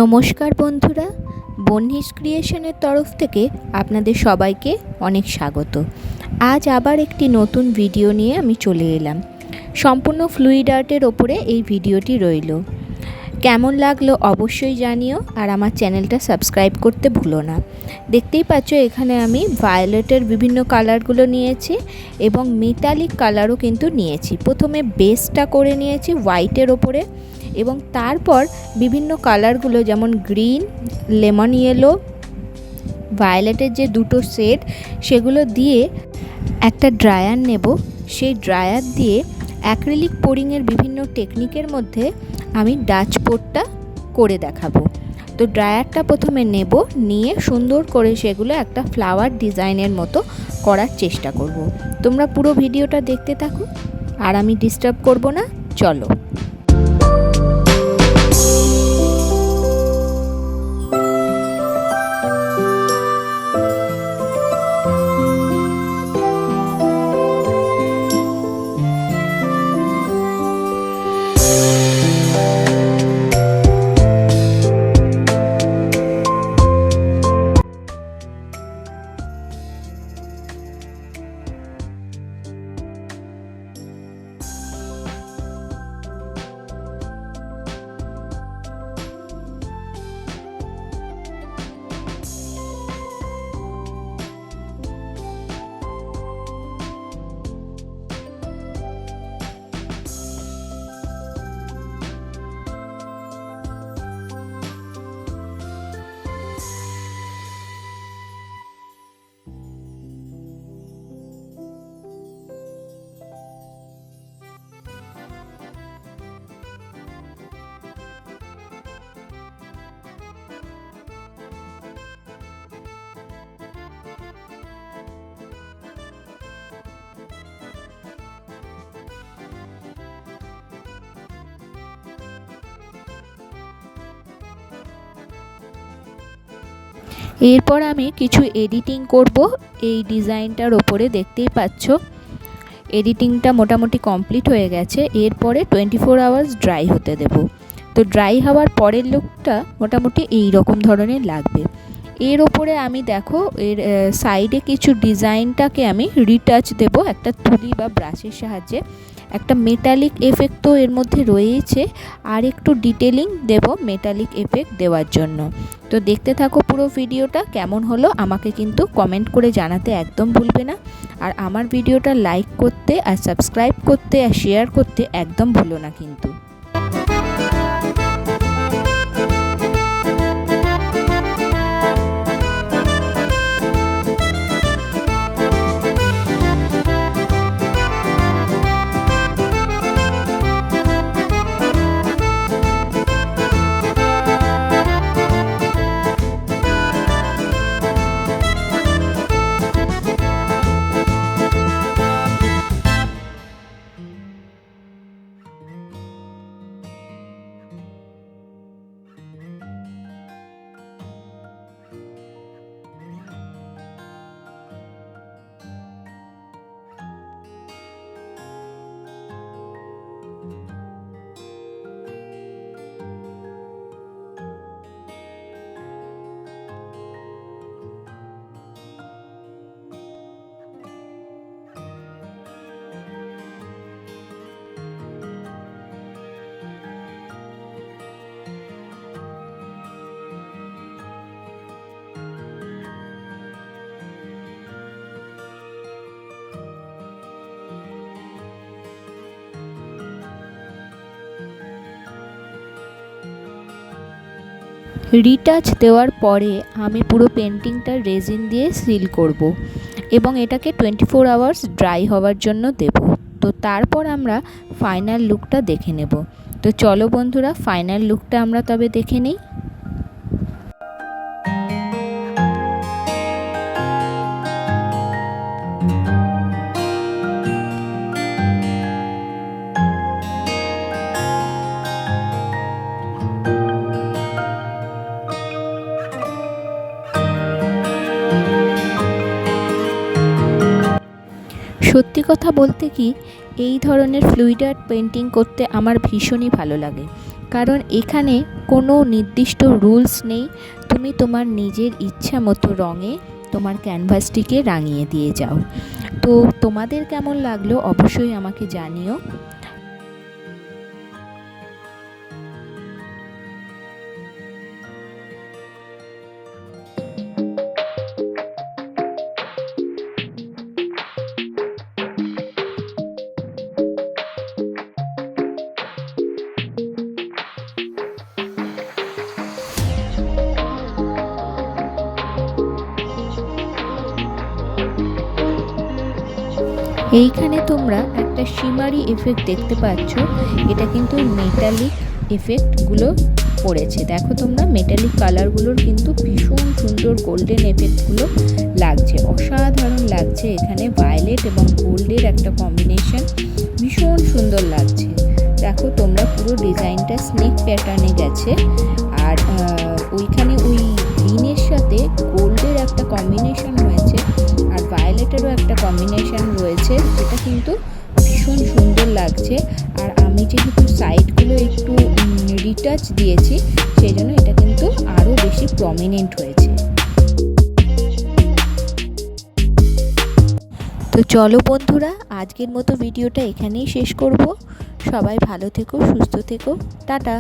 নমস্কার বন্ধুরা, বহ্নিশ ক্রিয়েশনের তরফ থেকে আপনাদের সবাইকে অনেক স্বাগত। আজ আবার একটি নতুন ভিডিও নিয়ে আমি চলে এলাম। সম্পূর্ণ ফ্লুইড আর্টের ওপরে এই ভিডিওটি রইল। কেমন লাগলো অবশ্যই জানিও, আর আমার চ্যানেলটা সাবস্ক্রাইব করতে ভুলো না। দেখতেই পাচ্ছ এখানে আমি ভায়োলেটের বিভিন্ন কালারগুলো নিয়েছি এবং মেটালিক কালারও কিন্তু নিয়েছি। প্রথমে বেসটা করে নিয়েছি হোয়াইটের ওপরে এবং তারপর বিভিন্ন কালারগুলো যেমন গ্রিন, লেমন ইয়েলো, ভায়োলেটের যে দুটো শেড সেগুলো দিয়ে একটা ড্রায়ার নেব। সেই ড্রায়ার দিয়ে অ্যাক্রিলিক পোরিংয়ের বিভিন্ন টেকনিকের মধ্যে আমি ডাচ পোরটা করে দেখাবো। তো ড্রায়ারটা প্রথমে নেব, নিয়ে সুন্দর করে সেগুলো একটা ফ্লাওয়ার ডিজাইনের মতো করার চেষ্টা করব। তোমরা পুরো ভিডিওটা দেখতে থাকো, আর আমি ডিস্টার্ব করব না, চলো। এরপর আমি কিছু এডিটিং করব এই ডিজাইনটার ওপরে। দেখতেই পাচ্ছ এডিটিংটা মোটামুটি কমপ্লিট হয়ে গেছে। এরপরে 24 আওয়ার্স ড্রাই হতে দেব। তো ড্রাই হওয়ার পরের লুকটা মোটামুটি এই রকম ধরনের লাগবে। এর ওপরে আমি দেখো এর সাইডে কিছু ডিজাইনটাকে আমি রিটাচ দেব একটা তুলি বা ব্রাশের সাহায্যে। একটা মেটালিক এফেক্ট তো এর মধ্যে রয়েছে, আর একটু ডিটেলিং দেব মেটালিক এফেক্ট দেওয়ার জন্য। তো দেখতে থাকো পুরো ভিডিওটা। কেমন হলো আমাকে কিন্তু কমেন্ট করে জানাতে একদম ভুলবে না। আর আমার ভিডিওটা লাইক করতে আর সাবস্ক্রাইব করতে আর শেয়ার করতে একদম ভুলো না কিন্তু। রিটাচ দেওয়ার পরে আমি পুরো পেন্টিংটা রেজিন দিয়ে সিল করব এবং এটাকে 24 আওয়ার্স ড্রাই হওয়ার জন্য দেব। তো তারপর আমরা ফাইনাল লুকটা দেখে নেব। তো চলো বন্ধুরা, ফাইনাল লুকটা আমরা তবে দেখে নিই। সত্যি কথা বলতে কি, এই ধরনের ফ্লুইড আর্ট পেন্টিং করতে আমার ভীষণই ভালো লাগে। কারণ এখানে কোনো নির্দিষ্ট রুলস নেই, তুমি তোমার নিজের ইচ্ছা মতো রঙে তোমার ক্যানভাসটিকে রাঙিয়ে দিয়ে যাও। তো তোমাদের কেমন লাগলো অবশ্যই আমাকে জানিও। এইখানে তোমরা একটা শিমারি এফেক্ট দেখতে পাচ্ছ, এটা কিন্তু মেটালিক এফেক্টগুলো পড়েছে। দেখো তোমরা, মেটালিক কালারগুলোর কিন্তু ভীষণ সুন্দর গোল্ডেন এফেক্টগুলো লাগছে, অসাধারণ লাগছে। এখানে ভায়োলেট এবং গোল্ডের একটা কম্বিনেশন ভীষণ সুন্দর লাগছে। দেখো তোমরা, পুরো ডিজাইনটা স্নেক প্যাটার্নে গেছে, আর ওইখানে ওই গ্রিনের সাথে গোল্ডের একটা কম্বিনেশন হয়েছে, আর ভায়োলেটেরও একটা কম্বিনেশন রয়েছে, যেটা কিন্তু ভীষণ সুন্দর লাগছে। আর আমি যেহেতু সাইডগুলো একটু রিটাচ দিয়েছি, সেই জন্য এটা কিন্তু আরও বেশি প্রমিনেন্ট হয়েছে। তো চলো বন্ধুরা, আজকের মতো ভিডিওটা এখানেই শেষ করব। সবাই ভালো থেকো, সুস্থ থেকো, টাটা।